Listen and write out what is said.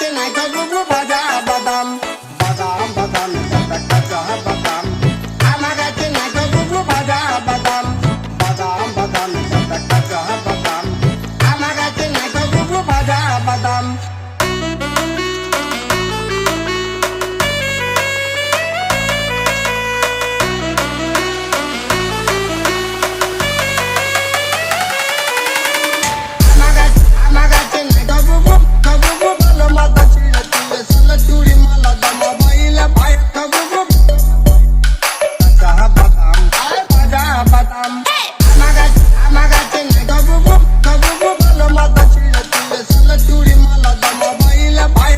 গাছে নাই গুগু ভাজা বাদাম বাদাম বাদাম দাদা কাঁচা বাদাম আমার গাছে নাই গুগু ভাজা বাদাম বাদাম বাদাম দাদা কাঁচা বাদাম আমার গাছে নাই গুগু ভাজা বাদাম Bye.